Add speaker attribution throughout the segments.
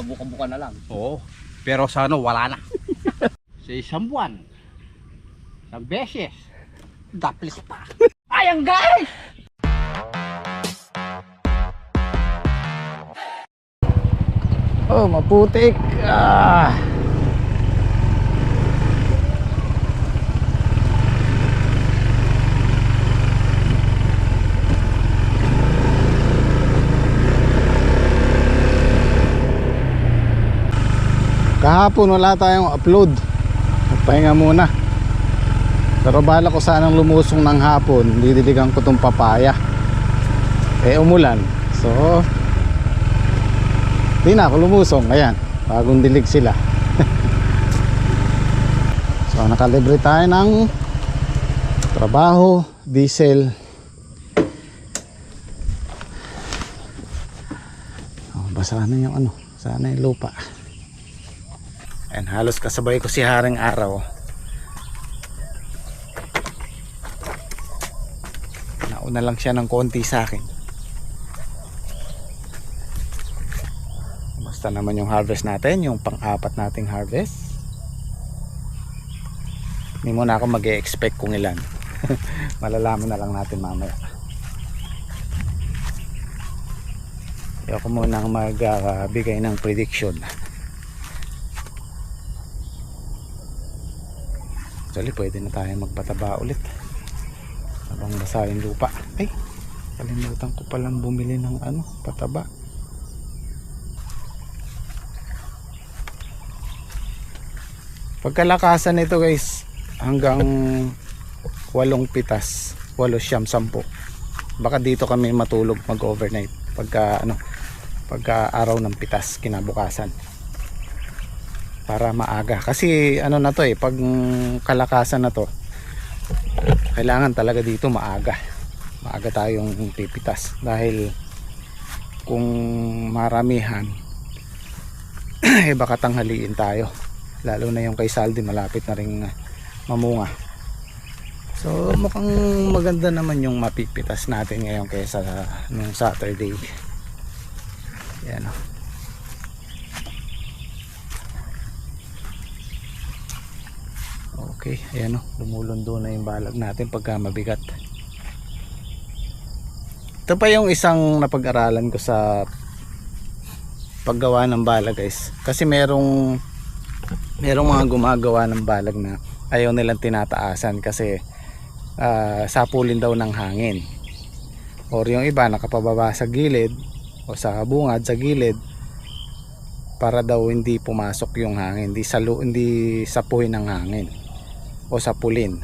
Speaker 1: sa buka-buka na lang.
Speaker 2: Oo. Pero sa ano, wala na. Sa isang buwan. Isang beses. Daplis pa. Ayan guys!
Speaker 3: Oh, maputik. Kahapon wala tayong upload. Magpahinga muna. Pero bala ko sanang lumusong ng hapon. Didiligan ko tong papaya. Umulan. So di na ako lumusong. Ayan, bagong dilig sila. So nakalibre tayo ng trabaho, diesel. Basa na yung ano, sana yung lupa. Ayan, halos kasabay ko si Haring Araw. Nauna lang siya ng konti sa akin. Basta naman yung harvest natin, yung pang-apat nating harvest. Hindi muna ako mag-e-expect kung ilan. Malalaman na lang natin mamaya. Ayoko muna magbigay ng prediction. Actually, pwede na tayo magpataba ulit habang basa yung lupa. Ay, kalimutan ko palang bumili ng ano, pataba. Pagkalakasan nito guys, hanggang 8 pitas, 8 siyam 10. Baka dito kami matulog mag-overnight pagka araw ng pitas kinabukasan. Para maaga. Kasi ano na to pag kalakasan na to, kailangan talaga dito maaga. Maaga tayong pipitas. Dahil kung maramihan, baka tanghaliin tayo. Lalo na yung kay Saldi, malapit na ring mamunga. So mukhang maganda naman yung mapipitas natin ngayon kaysa nung Saturday. Yan o. Okay, ayan o, lumulundo na yung balag natin pagka mabigat. Ito pa yung isang napag-aralan ko sa paggawa ng balag guys. Kasi merong mga gumagawa ng balag na ayaw nilang tinataasan kasi sapulin daw ng hangin. Or yung iba nakapababa sa gilid o sa bungad sa gilid para daw hindi pumasok yung hangin, hindi sapuhin ng hangin o sapulin.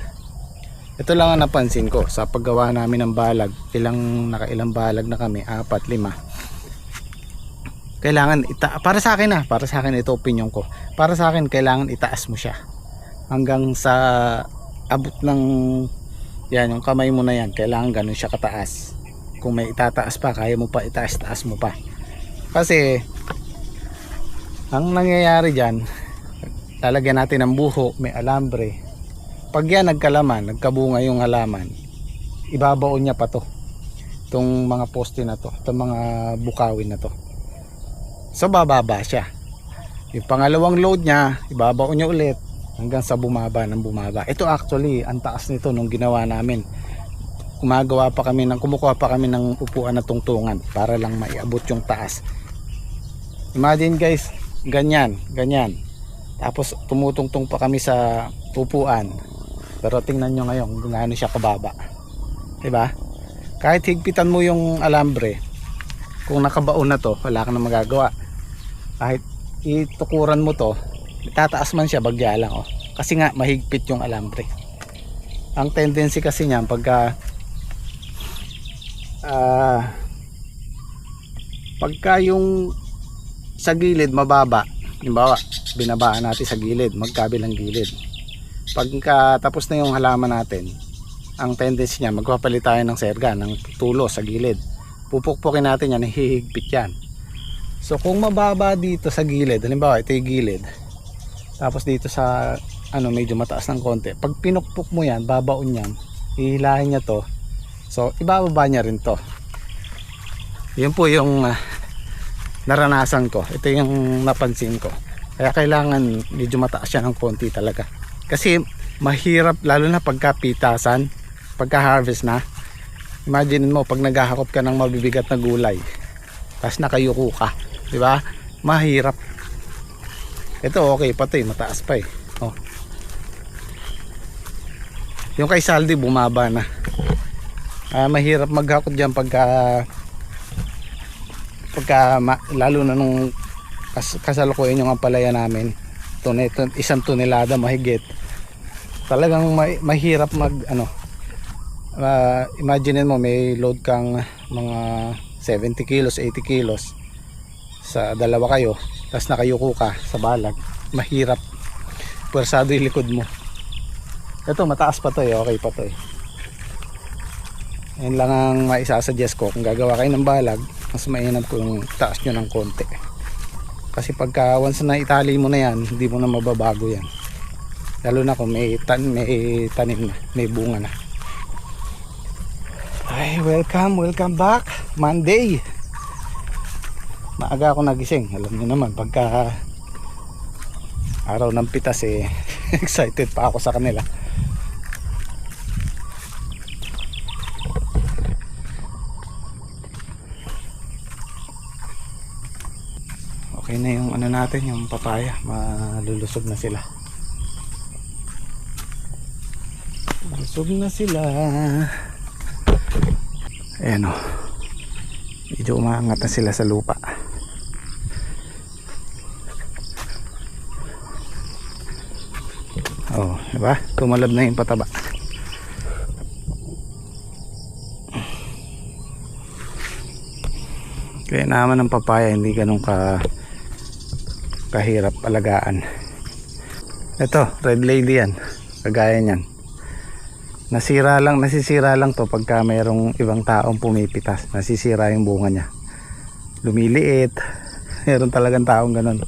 Speaker 3: Ito lang ang napansin ko sa paggawa namin ng balag. Nakailang balag na kami, 4, 5. Kailangan para sa akin ito opinion ko. Para sa akin kailangan itaas mo siya hanggang sa abot ng yan, yung kamay mo na yan. Kailangan ganun siya kataas. Kung may itataas pa, kaya mo pa itaas mo pa. Kasi ang nangyayari diyan, lalagyan natin ng buho, may alambre. Pag yan nagkalaman, nagkabunga yung halaman, ibabaon niya pa to, itong mga poste na to, itong mga bukawin na to. So bababa siya. Yung pangalawang load niya, ibabaon niya ulit hanggang sa bumaba. Ito actually ang taas nito nung ginawa namin. Kumukuha pa kami ng upuan na tungtungan para lang maiabot yung taas. Imagine guys, ganyan. Tapos tumutungtong pa kami sa upuan. Pero tingnan nyo ngayon kung gaano siya kababa. Diba? Kahit higpitan mo yung alambre, kung nakabaon na to, wala kang na magagawa. Kahit itukuran mo to, tataas man siya, bagya lang. Kasi nga mahigpit yung alambre. Ang tendency kasi niyan pagka yung sa gilid mababa, halimbawa binabaan natin sa gilid, magkabilang gilid, pagka tapos na yung halaman natin, ang tendency niya magpapalit tayo ng serga, ng tulo sa gilid, pupukpukin natin yan, hihigpit yan. So kung mababa dito sa gilid, halimbawa ito yung gilid, tapos dito sa medyo mataas ng konti, pag pinukpok mo yan, babaon yan, hihilahin niya to, so ibababa niya rin to. Yun po yung naranasan ko. Ito yung napansin ko. Kaya kailangan medyo mataas siya ng konti talaga. Kasi mahirap lalo na pagkapitasan, pagka-harvest na. Imagine mo pag naghahakot ka ng mabibigat na gulay, tapos nakayuko ka, di ba? Mahirap. Ito okay pa 'to, mataas pa eh. Oh. Yung kay Saldi bumaba na. Mahirap maghakot diyan lalo na nung kasalukuyan yung ampalaya namin. Isang tonelada mahigit. Talagang mahirap imagine mo may load kang mga 70 kilos, 80 kilos sa dalawa kayo, tapos nakayuko ka sa balag. Mahirap. Pwersado yung likod mo. Ito mataas pa to eh, okay pa to eh. Yan lang ang maisasuggest ko kung gagawa kayo ng balag. Mas mainam kung taas nyo ng konti. Kasi pagka once na itali mo na yan, hindi mo na mababago yan. Lalo na kung may tanim na, may bunga na. Ay, welcome back. Monday. Maaga ako nagising. Alam niyo naman, pagka araw ng pitas eh, excited pa ako sa kanila. Okay na yung ano natin, yung papaya, malulusog na sila. Lusog na sila. Ayan o. Medyo umaangat na sila sa lupa. Oh, diba? Tumalab na yung pataba. Kaya naman ng papaya hindi ganun kahirap alagaan. Ito, red lady yan. Kagaya niyan. Nasisira lang to pagka mayroong ibang taong pumipitas. Nasisira yung bunga niya. Lumiliit. Meron talagang taong ganun.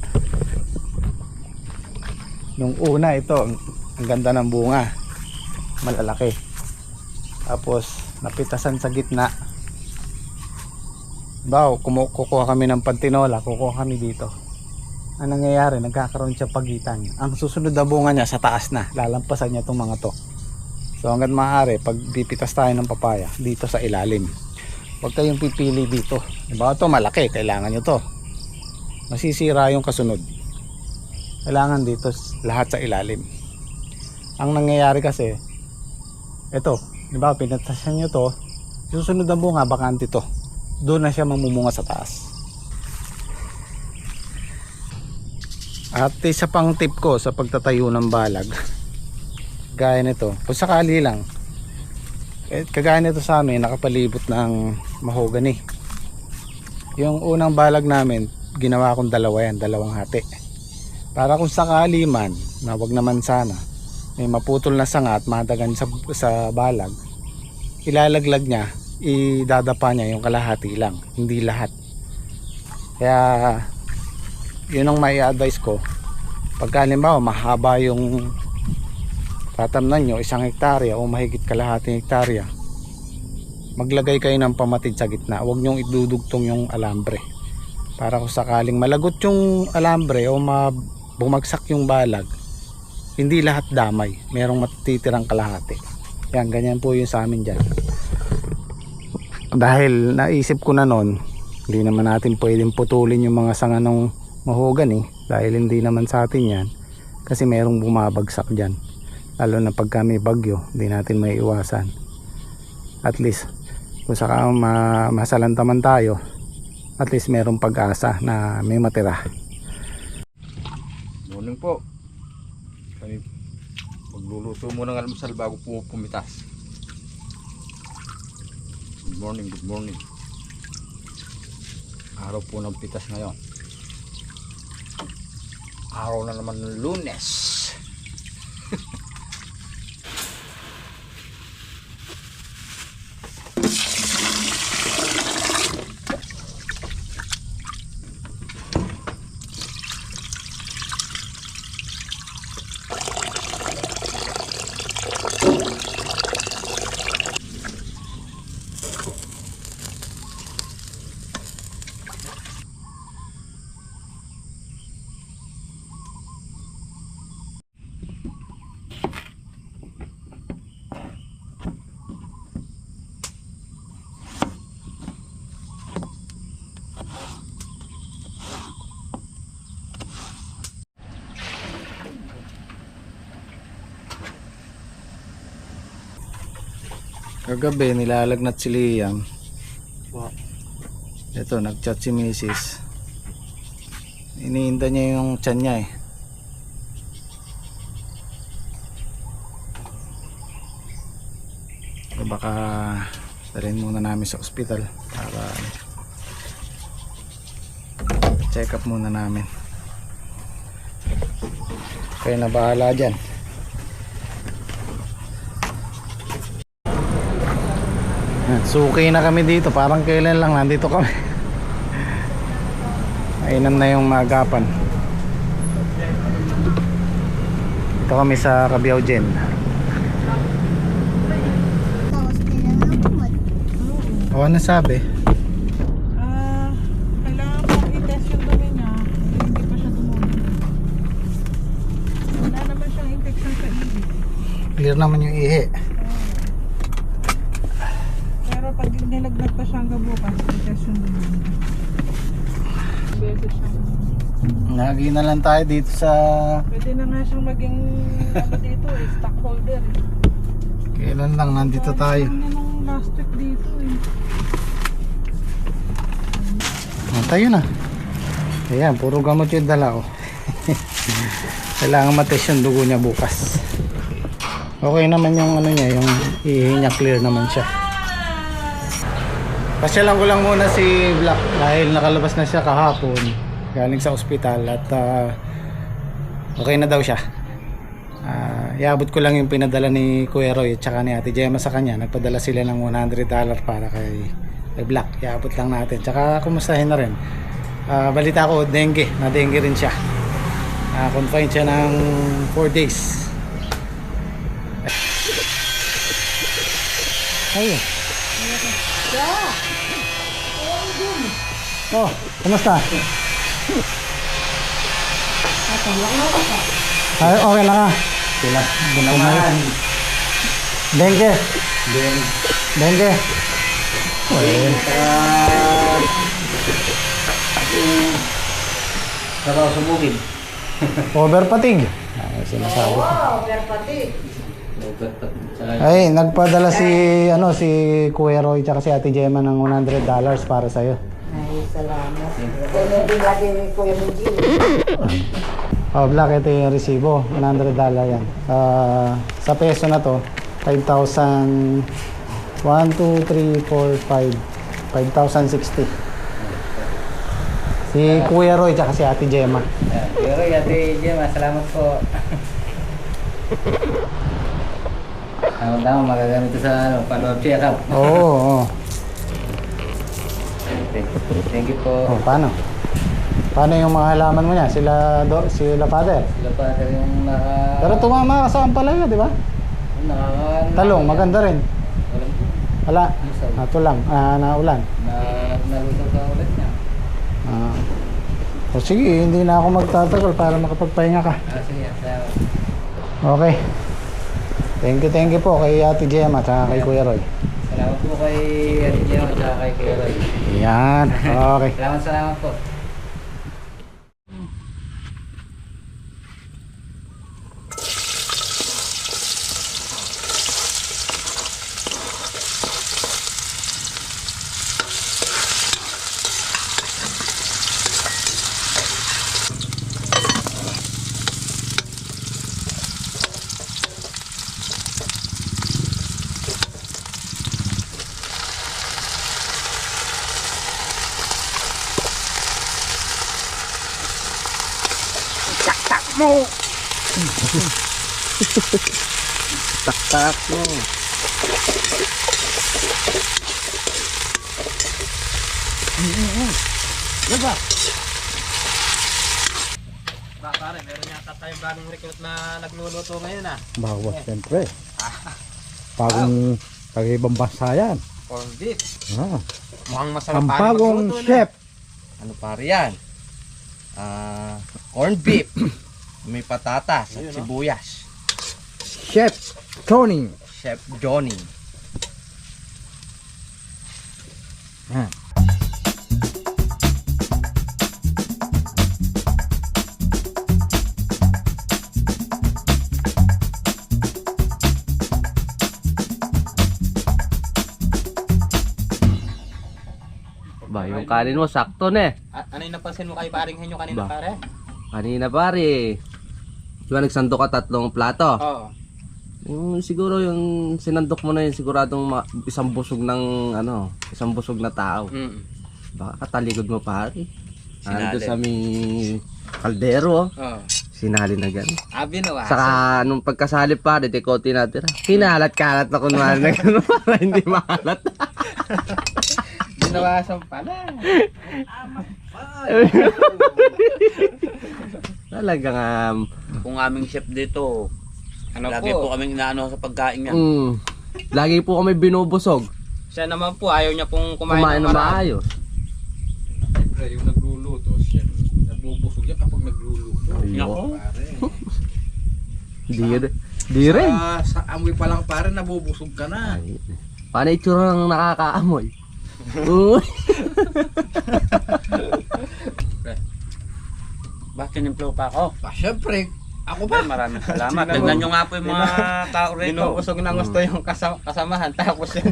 Speaker 3: Nung una ito, ang ganda ng bunga. Malalaki. Tapos napitasan sa gitna. Kukuha kami ng pantinola, kukuha kami dito. Ang nangyayari, nagkakaroon siya pagitan. Ang susunod na bunga niya sa taas na, lalampasan niya itong mga to. So hanggang maaari, pag pipitas tayo ng papaya, dito sa ilalim. Huwag kayong pipili dito. Diba ito malaki, kailangan nyo to. Masisira yung kasunod. Kailangan dito lahat sa ilalim. Ang nangyayari kasi, ito, diba pinatasan nyo to, susunod na bunga, bakante to. Doon na siya mamumunga sa taas. At isa pang tip ko sa pagtatayo ng balag, gaya nito, kung sakali lang, kagaya nito sa amin, nakapalibot ng mahogany. Yung unang balag namin, ginawa kong dalawang hati. Para kung sakali man, na wag naman sana, may maputol na sanga at madagan sa balag, ilalaglag niya, idadapa niya yung kalahati lang, hindi lahat. Kaya yun ang may advice ko. Pagka halimbawa mahaba yung tatamnan nyo, 1 hektarya o mahigit kalahating hektarya, maglagay kayo ng pamatid sa gitna. Huwag nyong idudugtong yung alambre, para kung sakaling malagot yung alambre o bumagsak yung balag, hindi lahat damay, merong matitirang kalahati. Yan, ganyan po yung sa amin dyan. Dahil naisip ko na noon, hindi naman natin pwedeng putulin yung mga sanga ng mahogany, dahil hindi naman sa atin yan, kasi merong bumabagsak dyan, lalo na pagka may bagyo, hindi natin may iwasan. At least kung saka masalantaman tayo, at least merong pag-asa na may matira.
Speaker 2: Morning po. Kami magluluto muna ng almusal bago pumitas. Good morning. Araw po ng pitas ngayon. Araw na naman ng Lunes.
Speaker 3: Kagabi nilalagnat si Liam.
Speaker 2: Wow.
Speaker 3: Ito, nagchat si Mrs. Iniinda niya yung tiyan niya eh. So baka dalhin muna namin sa ospital para check up muna namin. Kaya na bahala dyan. Suki na kami dito, parang kailan lang nandito kami. Mainam na yung maagapan. Ito kami sa Cabiao Gen. O ano sabi?
Speaker 1: Kailangan pang i-test yung dumi niya. Hindi pa siya dumunin. Wala naman siyang infection sa ibig.
Speaker 3: Clear naman yung ihi.
Speaker 1: Pero pag nilagnat pa siya hanggang bukas, i-test yung dumi niya. Beses siyang...
Speaker 3: Lagi na lang tayo dito sa...
Speaker 1: Pwede na nga siyang maging ano dito stockholder eh.
Speaker 3: Kailan lang nandito tayo.
Speaker 1: Ano nung last week dito eh.
Speaker 3: Tayo na. Ayan, puro gamot yung dala ko. Kailangan matest yung dugo niya bukas. Okay naman yung ano niya, yung ihi niya, clear naman siya. Pasyalan ko lang muna si Black dahil nakalabas na siya kahapon galing sa ospital at okay na daw siya. Iabot ko lang yung pinadala ni Kuya Roy at saka ni Ate Gemma sa kanya. Nagpadala sila ng $100 para kay Black. Iabot lang natin. Tsaka kumustahin na rin. Balita ko dengue, na dengue rin siya. Confined siya ng 4 days. Ayun. Oh, kumusta? Ay, okay lang ka. Sila, ginamaan. Dengue. Dengue. Ayun.
Speaker 2: Trabaho sa bukid.
Speaker 3: Over fatigue. Ay, sinasabi ko. Ay, nagpadala si Kuya Roy tsaka si Ate Gemma ng $100 para sa iyo.
Speaker 4: Ay, salamat. Kaya din lagi ni Kuya Muji.
Speaker 3: Oh, Black, ito yung resibo, $100 yan. Sa peso na to, 5,000 1, 2, 3, 4, 5,060. Si Kuya Roy tsaka si Ate Gemma.
Speaker 2: Kuya Roy, Ate Gemma, salamat po. Tama-tama, magagamit ito sa follow-up check-up.
Speaker 3: Oo.
Speaker 2: Thank you po.
Speaker 3: Oh, paano? Paano yung mga halaman mo niya? Sila father?
Speaker 2: Sila pa yung
Speaker 3: Pero tumama ka sa ampalaya, di ba? Talong, maganda rin. Wala. Natulang, naulan.
Speaker 2: Nalusog ka ulit niya.
Speaker 3: O sige, hindi na ako magtatagal para makapagpahinga ka.
Speaker 2: Sige, salamat.
Speaker 3: Okay. Thank you po kay Ate Gemma at kay Kuya Roy.
Speaker 2: Salamat po kay Ate Gemma at kay Kuya Roy.
Speaker 3: Yan, okay.
Speaker 2: Salamat po.
Speaker 3: Mo. Tak mo. Diba?
Speaker 2: Pare, meron yata tayong bagong recruit na nagluluto ngayon
Speaker 5: Bawas, siyempre. Pag-ibang bansa yan.
Speaker 2: Corned beef. Mukhang masarap
Speaker 5: Ang
Speaker 2: pare
Speaker 5: bagong
Speaker 2: magluto na.
Speaker 5: chef.
Speaker 2: Ano pare yan? Corned beef. May patatas at sibuyas.
Speaker 5: Chef Tony.
Speaker 2: Chef Johnny.
Speaker 6: Yung kanin mo, sakto na eh.
Speaker 2: Ano yung napansin mo kay paring Henyo kanina
Speaker 6: Ba?
Speaker 2: pare?
Speaker 6: Kanina pare. Diba nagsandok ka 3 plato?
Speaker 2: Oo.
Speaker 6: Yung siguro yung sinandok mo na yun siguradong isang busog ng isang busog na tao. Baka katalikod mo pare. Ando sa may kaldero,
Speaker 2: Oo.
Speaker 6: sinali na gan.
Speaker 2: Binawasan.
Speaker 6: Saka nung pagkasali pare, dekote natin. Kinalat-kalat na kunwari na gano'n para hindi makalat.
Speaker 2: Binawasan pala.
Speaker 6: Talagang
Speaker 7: Kung aming chef dito, lagi po kaming inaano sa pagkain niya.
Speaker 6: lagi po kami binubusog.
Speaker 2: Siya naman po, ayaw niya pong kumain
Speaker 6: Kumain
Speaker 2: ng
Speaker 6: na
Speaker 2: marami.
Speaker 6: maayos.
Speaker 2: Siyempre, yung nagluluto, siya nabubusog yan kapag nagluluto.
Speaker 7: Nako.
Speaker 6: Di rin.
Speaker 2: Sa amoy pa lang pare, nabubusog ka na.
Speaker 6: Paano itsura ng nakakaamoy? Uy.
Speaker 7: Bakit tinimplo pa ako?
Speaker 2: Siyempre, ako
Speaker 7: Ay, maraming salamat. Tignan nyo nga po yung mga tao rito.
Speaker 2: Binubusog na gusto yung kasamahan. Tapos yun.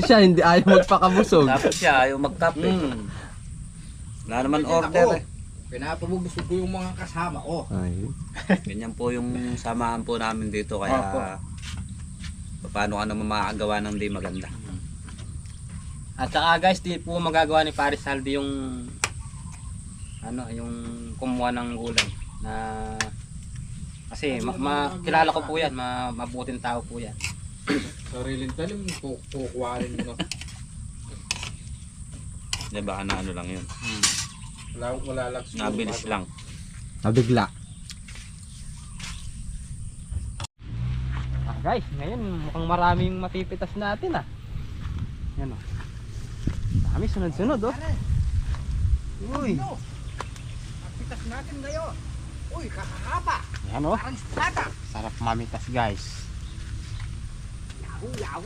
Speaker 6: Siya hindi ayaw magpakabusog.
Speaker 7: Tapos siya ayaw magkape. Wala naman order eh.
Speaker 2: Pinapabubusog ko yung mga kasama ko.
Speaker 6: Ay.
Speaker 7: Ganyan po yung samahan po namin dito. Kaya paano ka naman makakagawa ng di maganda.
Speaker 2: At saka guys, di po magagawa ni Paris Saldi yung yung kumuha ng gulay na kasi kilala ko po yan, mabuting tao po yan. Sariling talim, kukuharin mo na.
Speaker 7: Diba na ano lang yun.
Speaker 2: Wala lang.
Speaker 7: Nabilis lang.
Speaker 6: Nabigla.
Speaker 2: Guys, ngayon mukhang maraming matipitas natin Yan dami sunod-sunod Uy. Mapitas natin ngayon. Uy, kakahaba. Yan Parang espada. Sarap mamitas guys. Yahoo.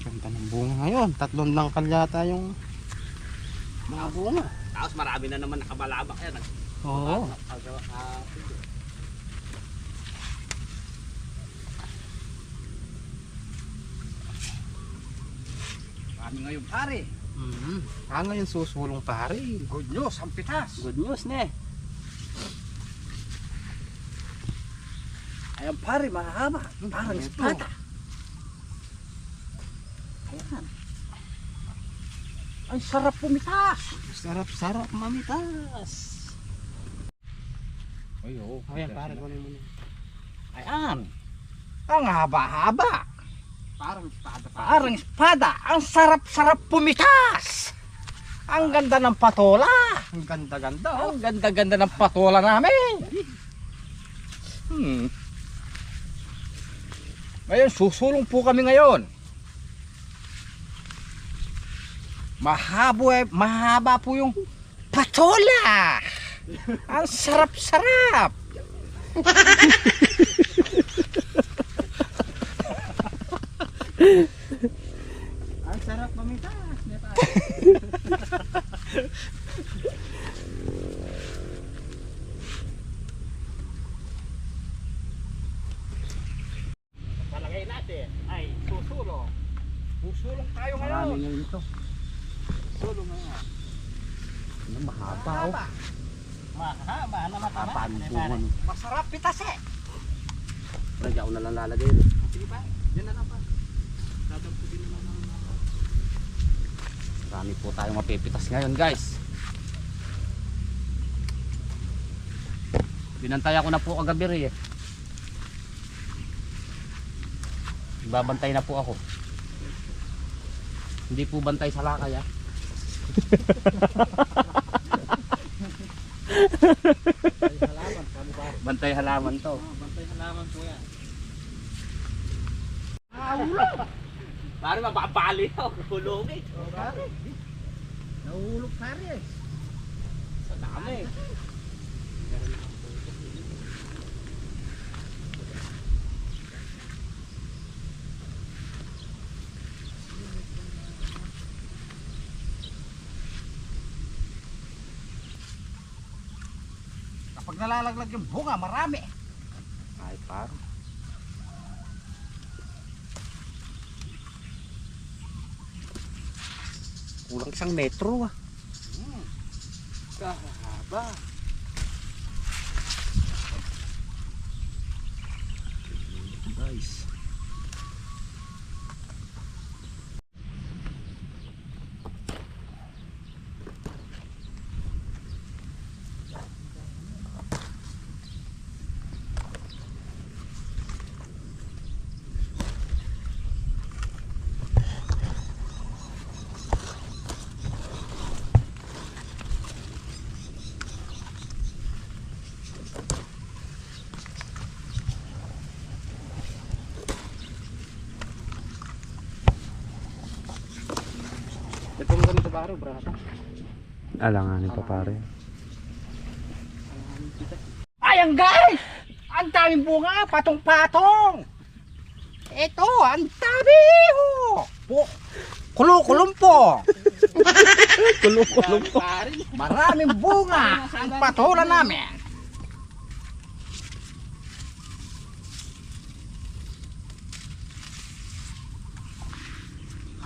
Speaker 2: Ganda ng bunga ngayon. 3 lang kalyata yung mga bunga.
Speaker 7: Tapos marami na naman nakabalabak yan.
Speaker 2: Oo.
Speaker 7: Marami ngayon pare.
Speaker 2: Ngayon susulong pare.
Speaker 7: Good news, ang pitas.
Speaker 2: Good news ne.
Speaker 7: Ayan pare, mahaba. Parang espada.
Speaker 2: Ayan. Ay, sarap pumitas. Sarap mamitas. Ayan, pare, kunin mo na. Ayan. Ang haba-haba. Parang espada. Ang sarap-sarap pumitas. Ang ganda ng patola. Ang ganda-ganda. Ang ganda-ganda ng patola namin. Ngayon, susulong po kami ngayon. Mahaba po yung patola. Ang sarap-sarap. Ang sarap mamitas. Palagay natin ay susulong. Susulong tayo ngayon. Susulong ngayon.
Speaker 6: Mahaba
Speaker 2: Mahaba na mataba. Masarap pitas
Speaker 6: Lagyan ko na lang lalagay yun.
Speaker 2: Sige pa, yan na lang pa.
Speaker 6: Marami po tayong mapipitas ngayon guys. Binantay ako na po kagabi Babantay na po ako. Hindi po bantay sa lakay Bantay halaman to.
Speaker 2: Bantay halaman po yan.
Speaker 7: Pare, mapapali ako. Hulungin.
Speaker 2: Nahulog pare.
Speaker 7: Sa dami.
Speaker 2: Kapag nalalaglag yung bunga, marami.
Speaker 6: Ay paro.
Speaker 2: Kulang 1 metro ah.
Speaker 6: Kahaba. Guys.
Speaker 2: Itong ganito baro, brata.
Speaker 5: Alanganin pa pare.
Speaker 2: Ayan guys! Ang daming bunga, patong-patong! Ito, ang dami! Kulo-kulumpo!
Speaker 3: Kulong-kulong po.
Speaker 2: Maraming bunga ang patulan namin.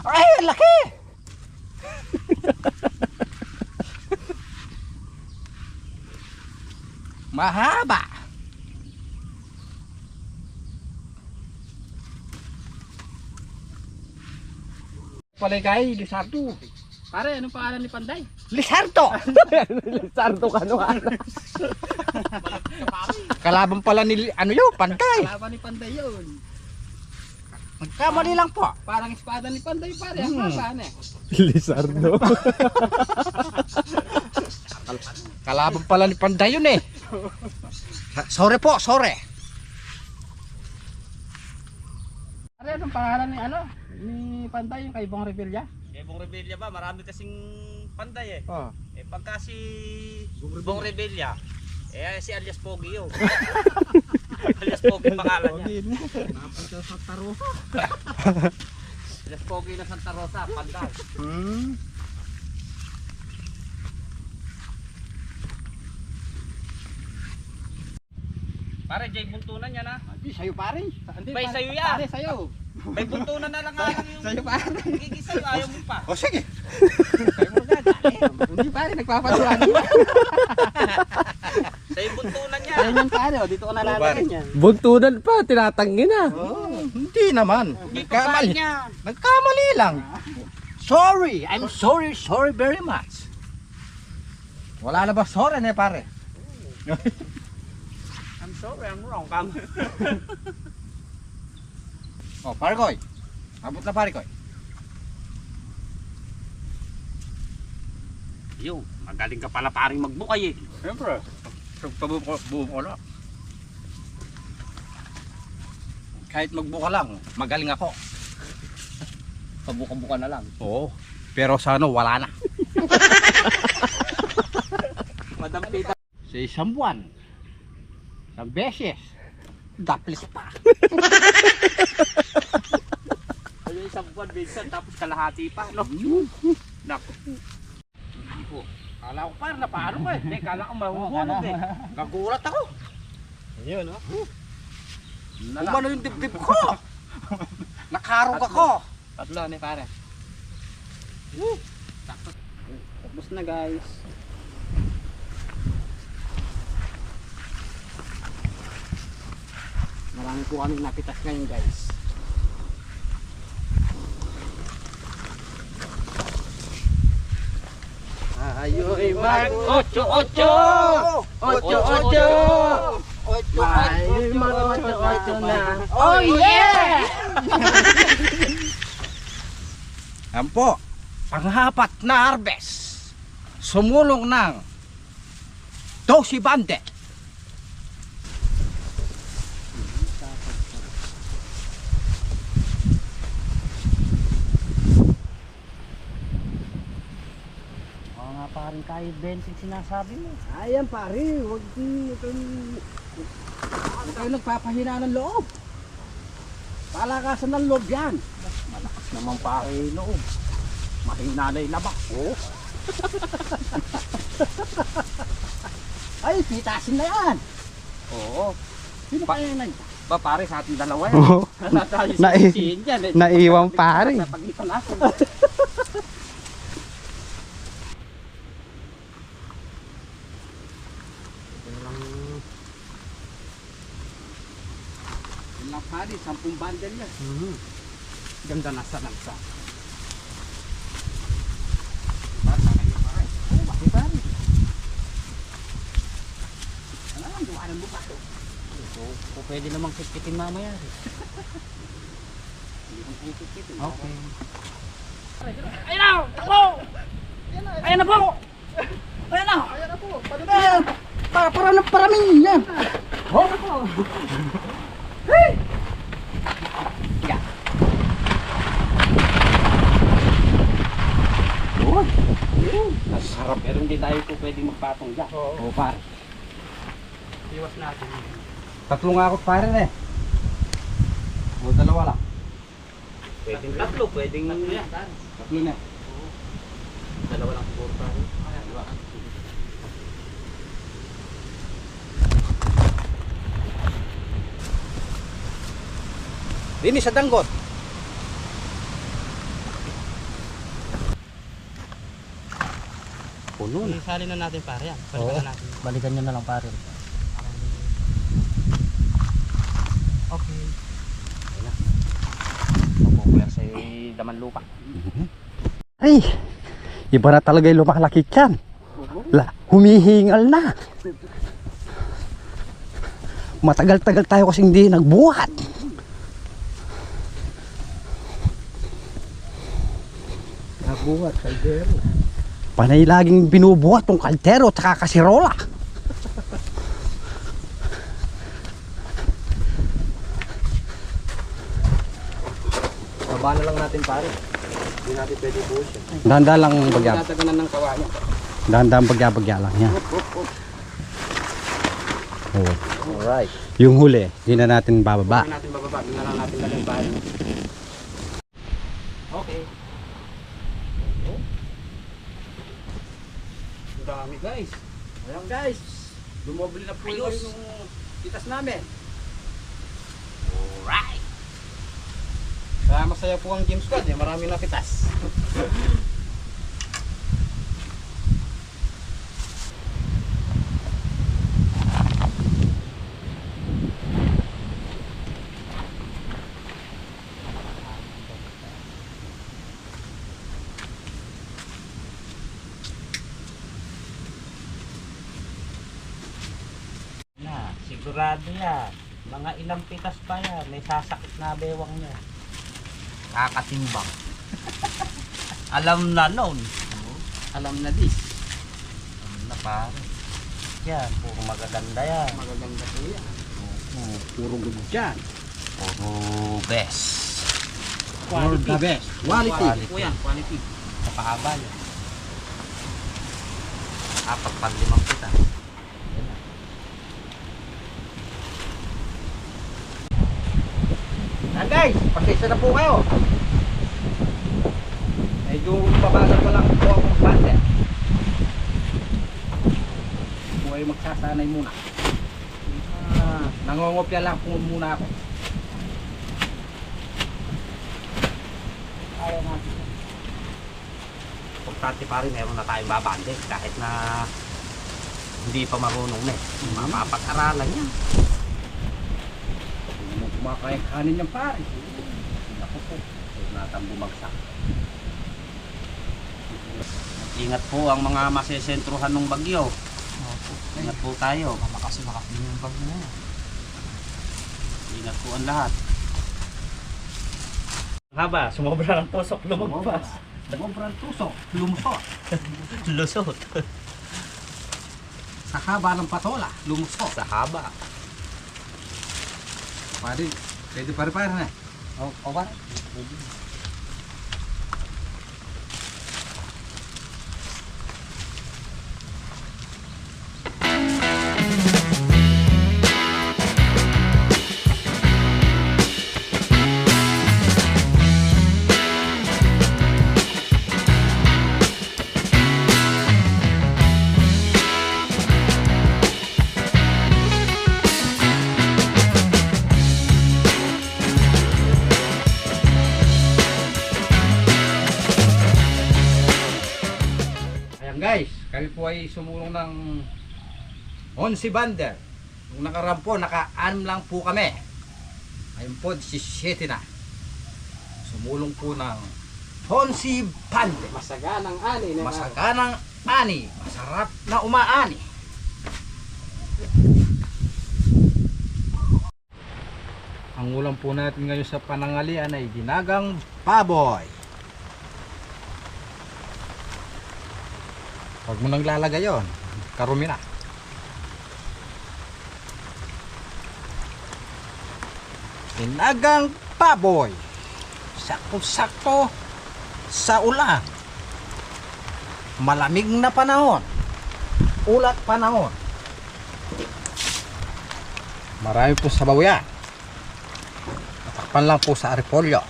Speaker 2: Ay, ang laki! Mahaba! Paligay, Lisardo.
Speaker 1: Pare, anong pangalan ni Panday?
Speaker 2: Lisardo!
Speaker 6: Sardo ka no.
Speaker 2: Kalaban pala ni, ano yun, Pantay.
Speaker 1: Kalaban ni Panday yun.
Speaker 2: Magkamali lang po.
Speaker 1: Parang espada ni Panday pare. Ang haba eh.
Speaker 5: Lizardo.
Speaker 2: Kalaban pala ni Panday yun eh. Sorry po, sorry.
Speaker 1: Pare, anong pangalan ni ano? Ni Panday yung kay Bong Revilla?
Speaker 7: Bong Revilla ba? Marami kasing panday eh.
Speaker 2: Oh.
Speaker 7: Pagka si Bong Revilla, si alias Pogi yun. Alias Pogi pangalan niya.
Speaker 1: Napunta sa Taruha.
Speaker 7: Alias Pogi na Santa Rosa, panday. Pare, Jay, buntunan yan ha.
Speaker 2: Hindi, sa'yo pare.
Speaker 1: Hindi,
Speaker 7: Bay,
Speaker 1: pare,
Speaker 7: sa'yo yan.
Speaker 1: Pare, sa'yo.
Speaker 7: May buntunan na lang nga lang yung
Speaker 1: Sa'yo pare.
Speaker 7: gigis sa'yo, ayaw mo pa.
Speaker 2: O sige.
Speaker 1: Hindi pare, nagpapatuan.
Speaker 7: Sa'yo buntunan niya.
Speaker 1: Ayun yung pare, oh, dito ko nalalagay yan.
Speaker 6: Buntunan pa, tinatanggi na.
Speaker 2: Hindi naman. Nagkamali.
Speaker 7: niya.
Speaker 2: Nagkamali lang. Sorry. I'm sorry very much. Wala na ba sorry na pare?
Speaker 7: I'm sorry, I'm wrong.
Speaker 2: Oh, pare koy. Abot na pare koy.
Speaker 7: Yo, magaling ka pala paring magbukay eh.
Speaker 2: Siyempre. Buo ko na. Kahit magbuka lang, magaling ako.
Speaker 7: Pabuka-buka na lang.
Speaker 2: Oo. Pero sa ano, wala na.
Speaker 7: Madam Pita.
Speaker 2: Sa isang buwan. Isang beses. Daplis pa.
Speaker 7: Ayun, isang buwan, Vincent, tapos kalahati pa, no? Naku. Hindi po.
Speaker 2: Kala ko parang napano ko eh.
Speaker 7: Hindi, kala ko mahuhulog eh.
Speaker 2: Nagulat ako.
Speaker 1: Ayun, oh.
Speaker 2: Umano yung dibdib ko. Nakarog ako.
Speaker 1: Tatlo ni pare. Tapos na guys. Marami po kaming napitas ngayon guys.
Speaker 6: Ayoy mag
Speaker 2: Ocho!
Speaker 6: Ayoy mag ocho na.
Speaker 2: Oh yeah! Yan po, panghapat na harvest. Sumulong ng 12 bande.
Speaker 1: Oo nga paring kahit bensing sinasabi mo.
Speaker 4: Ayan pare, huwag kayo nagpapahina ng loob. Palakasan ng loob yan.
Speaker 2: Malakas naman pare loob. Mahina na yung labak. Oh.
Speaker 4: Ay, pitasin na yan.
Speaker 2: Oo.
Speaker 4: Sino kaya yan?
Speaker 2: Ba pare sa ating dalawa yan.
Speaker 3: Oo.
Speaker 2: Natayo
Speaker 3: Nai-
Speaker 2: si dyan.
Speaker 3: Naiwang pare.
Speaker 2: Napagitan natin. Wala pare, 10 bundle yan.
Speaker 1: Ganda na sa langsa.
Speaker 2: Basta kayo pare. Oo, bakit pare? Ano lang, duwanan mo pa to.
Speaker 7: O pwede namang kitkitin mamaya.
Speaker 2: Hindi kong kikit-kitin.
Speaker 1: Okay.
Speaker 2: Ayun na! Takbo! Ayun na po! Ayun na!
Speaker 1: Ayan na po.
Speaker 2: Ayun! Para na paramin yan! Oh! Hey! Yeah. Yun! Yun! Nasarap. Pero hindi tayo po pwedeng magpatong dyan. Oo, pare.
Speaker 1: Iwas natin.
Speaker 2: Tatlo nga ako pare na eh. O dalawa lang.
Speaker 7: Pwedeng tatlo, pwedeng
Speaker 2: Tatlo na.
Speaker 7: dalawa lang siguro tayo.
Speaker 2: Dini sa danggot.
Speaker 7: Puno na.
Speaker 1: Isali na natin pare yan. Balikan na natin.
Speaker 7: Balikan nyo na lang pare.
Speaker 1: Okay.
Speaker 7: Mapupuwersa yung daman lupa.
Speaker 4: Ay, iba na talaga yung lumalaki yan. Humihingal na. Matagal-tagal tayo kasi hindi nagbuhat.
Speaker 2: Nabuhat, kaldero.
Speaker 4: Panay laging binubuhat tong kaldero at saka kasirola.
Speaker 6: Baba na lang natin pare. Hindi natin pwede buhos yan.
Speaker 4: Dahan-dahan lang bagya.
Speaker 2: Tataganan ng kawayan.
Speaker 4: Dahan-dahan bagya-bagya lang yan. Oh.
Speaker 6: Alright.
Speaker 4: Yung huli, hindi na natin bababa.
Speaker 2: Hindi natin bababa. Hindi na lang natin lagay bahay.
Speaker 7: Okay.
Speaker 2: Ang dami guys. Ayan guys. Dumobili na po yung pitas namin.
Speaker 7: Alright.
Speaker 2: Kaya masaya po ang James Squad eh. Marami na pitas.
Speaker 7: Na, sigurado yan. Mga ilang pitas pa yan. May sasakit na bewang niya. Kakatimbang. Alam na noon.
Speaker 2: Alam na this.
Speaker 7: Alam na pare. Yan, puro magaganda yan.
Speaker 2: Magaganda po yan. Puro good dyan.
Speaker 7: Puro best.
Speaker 2: For the best. Quality.
Speaker 7: Po yan, quality. Napahaba yan. 4-5 pita.
Speaker 2: Yan guys, pasensya na po kayo. Medyo babagal ko lang po akong banda. Po ay magsasanay muna. Nangongopya lang po muna ako. Ayaw natin.
Speaker 7: Importante pa rin, meron na tayong babande kahit na hindi pa marunong na eh. Mapapag-aralan yan.
Speaker 2: Hindi mo kumakain kanin yung pare.
Speaker 7: Ako po, huwag natang bumagsak. Ingat po ang mga masesentruhan ng bagyo. Ingat po tayo.
Speaker 1: Makasimakap din yung bag na yan.
Speaker 7: Ingat po ang lahat. Haba, sumobra ng tusok, lumagpas.
Speaker 2: Sobrang tusok, lumusot.
Speaker 7: Lusot.
Speaker 2: Sa haba ng patola, lumusot.
Speaker 7: Sa haba.
Speaker 2: Pare, pwede pare na.
Speaker 7: O ba?
Speaker 2: Guys, kami po ay sumulong ng 11 bander. Nung nakaraan po, naka-6 lang po kami. Ngayon po, 17 na. Sumulong po ng Honsi Pante.
Speaker 1: Masaganang ani na.
Speaker 2: Masaganang ani. Masarap na umaani. Ang ulam po natin ngayon sa panangalian ay ginagang baboy. Huwag mo nang lalagay yun. Karumi na. Ginagang baboy. Sakto-sakto sa ulan. Malamig na panahon. Ulat panahon. Marami po sabaw yan. Takpan lang po sa repolyo.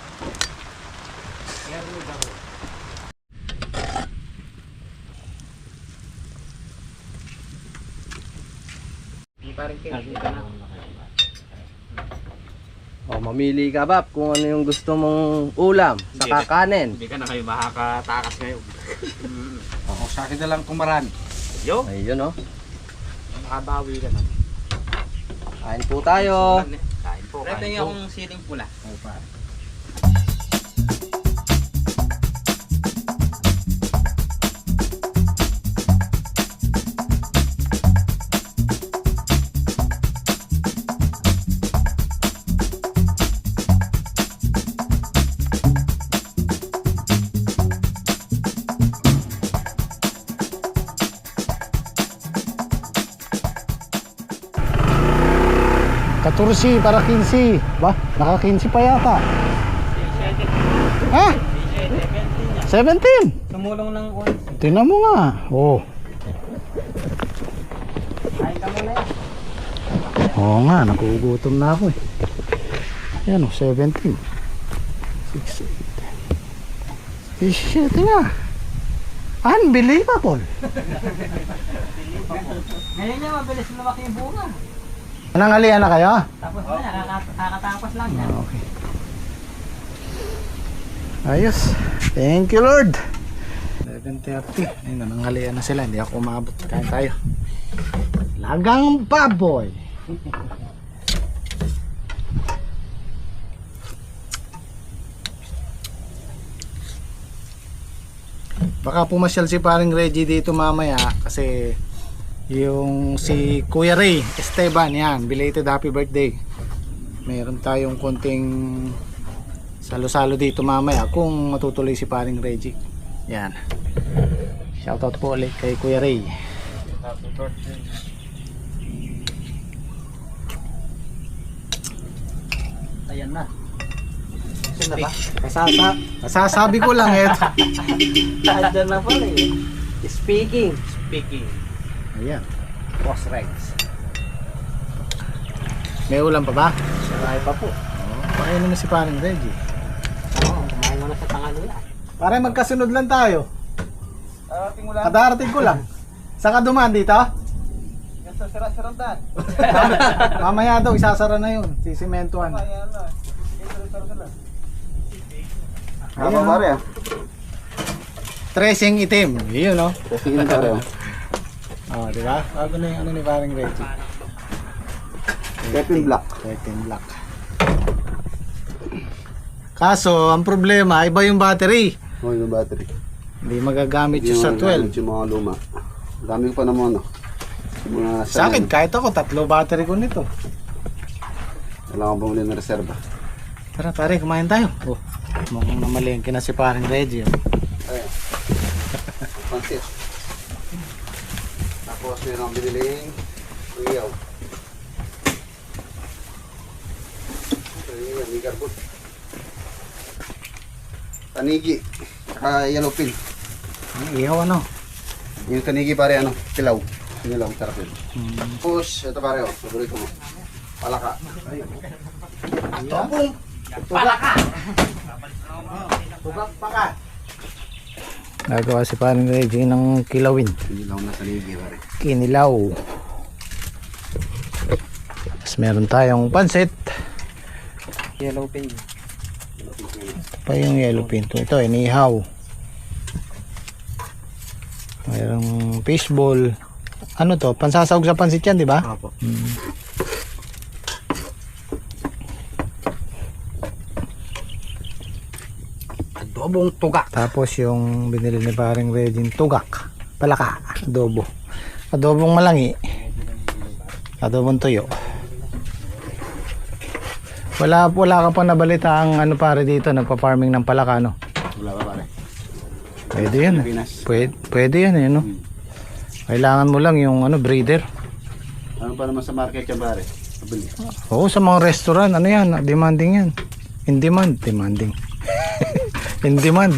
Speaker 6: O, mamili ka Bap kung ano yung gusto mong ulam sa kakanin.
Speaker 7: Hindi ka na kayo makakatakas ngayon.
Speaker 2: Ako sa akin na lang kung marami.
Speaker 7: Yo,
Speaker 6: Ayun, oh.
Speaker 7: makabawi ka na.
Speaker 6: Kain po tayo.
Speaker 7: Kain po,
Speaker 6: Ito
Speaker 7: kain
Speaker 6: yung
Speaker 7: po. Siling pula.
Speaker 3: Katursi para 15. Ba? Naka 15 pa yata. Ha? 17.
Speaker 7: Tumulong ng
Speaker 3: Tingnan mo nga. Oh. Oo nga, nagugutom na ako eh. Yan o, 17. 6, 8. Shit nga. Unbelievable.
Speaker 7: Ngayon niya, mabilis lumaki yung bunga.
Speaker 3: Nanangalian na kayo?
Speaker 7: Tapos na, kakatapos lang yan.
Speaker 3: Okay. Ayos. Thank you Lord. 11:30. Ayun, nanangalian na sila. Hindi ako umabot. Kain tayo. Lagang baboy. Baka pumasyal si paring Reggie dito mamaya kasi yung si Kuya Ray Esteban, yan, belated happy birthday. Meron tayong konting salo-salo dito mamaya kung matutuloy si paring Reggie. Yan. Shoutout po ulit kay Kuya Ray.
Speaker 7: Happy birthday.
Speaker 2: Ayan na.
Speaker 7: Sino ba?
Speaker 3: Masasabi ko lang eh.
Speaker 6: Tanda na pala eh. Speaking.
Speaker 7: Speaking.
Speaker 3: Ayan.
Speaker 2: Boss Rex.
Speaker 3: May ulam pa ba?
Speaker 6: Marami pa po.
Speaker 3: Pakainin mo si paring Reggie.
Speaker 7: Oo, kumain mo na sa tangalulan.
Speaker 3: Para magkasunod lang tayo.
Speaker 2: Darating mo lang.
Speaker 3: Kadarating ko lang. Saka dumaan dito?
Speaker 2: Yan sa sira-sirandan.
Speaker 3: Mamaya daw, isasara na yun. Sisimentuhan.
Speaker 2: Ayan na. Sira-sirandan.
Speaker 3: Ayun, pare ah. Tracing itim. Yun no?
Speaker 6: Kasi yun pare.
Speaker 3: Oh, di ba? Bago na yung ano ni paring Reggie.
Speaker 6: Pepin Black.
Speaker 3: Pepin Black. Kaso, ang problema, iba yung battery.
Speaker 5: Oh, yung battery.
Speaker 3: Hindi magagamit yung sa 12.
Speaker 5: Yung mga luma. Dami ko pa naman, no? Yung mga
Speaker 3: Sa akin, kahit ako, 3 battery ko nito.
Speaker 5: Kailangan bumili ng reserva.
Speaker 3: Tara pare, kumain tayo. Oh, mukhang namalengke na si paring Reggie. Oh.
Speaker 5: Ayan. Pansit. Tapos meron ang biniling uyaw. Ayan, may garbot. Tanigi. Saka yellow pin.
Speaker 3: Ihaw ano?
Speaker 5: Yung tanigi pare ano, kilaw. Kilaw, sarap yun. Tapos, ito pare, oh, paborito mo. Palaka.
Speaker 3: Tobong! Palaka! Tubak pa ka! Nagawa si paring Reggie ng kilawin.
Speaker 5: Kilaw na tanigi pare.
Speaker 3: Kinilaw. Tapos meron tayong pansit.
Speaker 6: Yellow pin.
Speaker 3: Pa yung yellow pin. Ito, inihaw. Mayroong fishball. Ano to? Pansasawag sa pansit yan, di ba?
Speaker 6: Apo.
Speaker 2: adobong tugak.
Speaker 3: Tapos yung binili ni paring Regine, tugak, palaka, adobo. Adobong malangi. Adobong tuyo. Wala ka pa nabalita ang ano pare dito, nagpa-farming ng palaka, no?
Speaker 5: Wala pa pare.
Speaker 3: Pwede yan.
Speaker 5: Pinas.
Speaker 3: Pwede yan eh, no? Kailangan mo lang yung ano, breeder.
Speaker 5: Ano pa naman sa market yan pare? Pabili.
Speaker 3: Oo, sa mga restaurant, ano yan, demanding yan. In demand, demanding. In demand.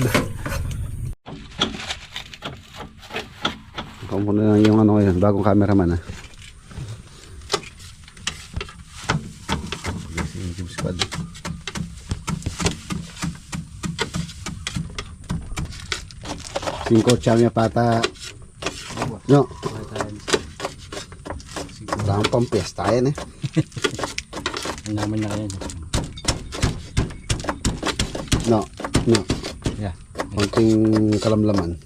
Speaker 5: Ikaw muna lang yung ano ngayon, bagong cameraman ha. Si Jim Squad. Cinco chamia pata. No. Wala kang pampesta yan eh.
Speaker 2: Ang naman na kayo.
Speaker 5: No.
Speaker 2: Yeah.
Speaker 5: Konting kalamlaman.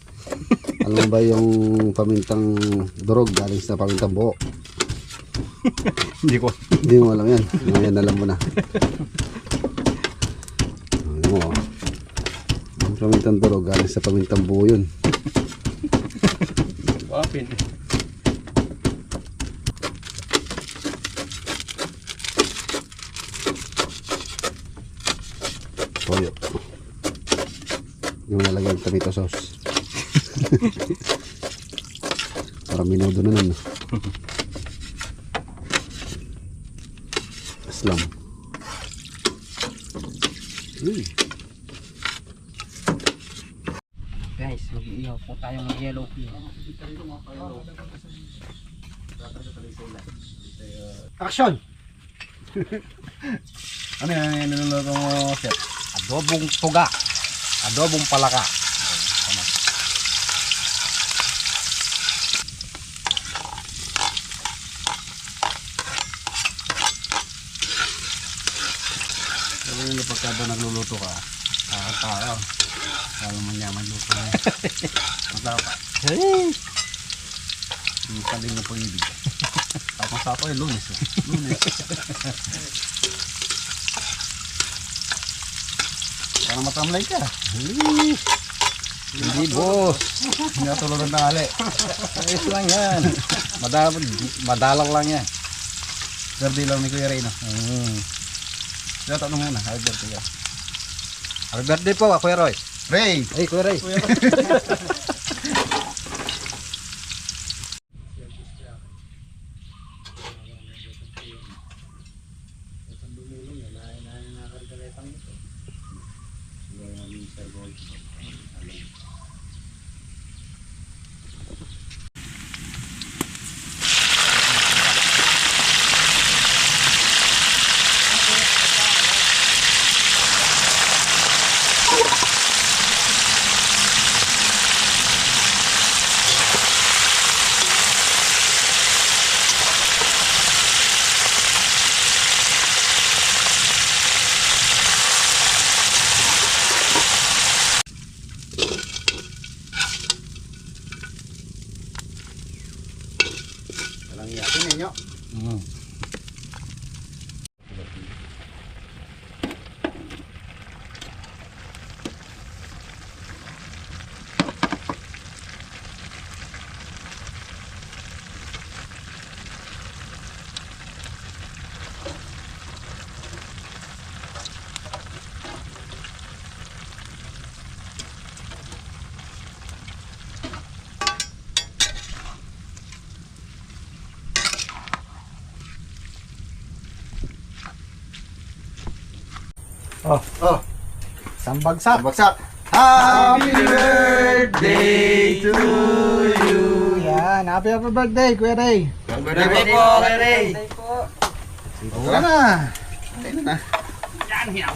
Speaker 5: Alam mo ba yung pamintang durog galing sa pamintang buo?
Speaker 2: Hindi ko.
Speaker 5: Hindi mo alam yan. Ngayon alam mo na. Alam mo. Ang pamintang durog galing sa pamintang buo yun.
Speaker 2: Wapin.
Speaker 5: Toyo. Yung nalagyan ng tomato sauce. Para minudo na nun. Aslam.
Speaker 2: Guys, mag-iihaw po tayong yellow pea. Action!
Speaker 5: Ano yan? Niluluto mo, chef?
Speaker 2: Adobong tuga. Adobong palaka.
Speaker 5: Sabi nila pagka ba nagluluto ka, kakatawa. Lalo mo nyaman luto na. Matapa. Yung kaling na pag-ibig. Tapos ako eh, lunes. Lunes. Parang matamlay ka. Hindi boss. Hindi ka tulad ng tangali. Ayos lang yan. Madalang lang yan. Birthday lang ni Kuya Ray, no? Kaya tanong muna. Happy birthday ka.
Speaker 2: Happy birthday po, Kuya Roy.
Speaker 5: Ray!
Speaker 2: Ay, Kuya Roy.
Speaker 5: Walang yakin ninyo.
Speaker 3: Isang bagsak.
Speaker 5: Bagsak.
Speaker 3: Happy birthday to you. Yan, happy birthday, Kuya Ray.
Speaker 7: Birthday po, Ray.
Speaker 3: Wala na.
Speaker 5: Ayun na.
Speaker 7: Yan, hiyaw.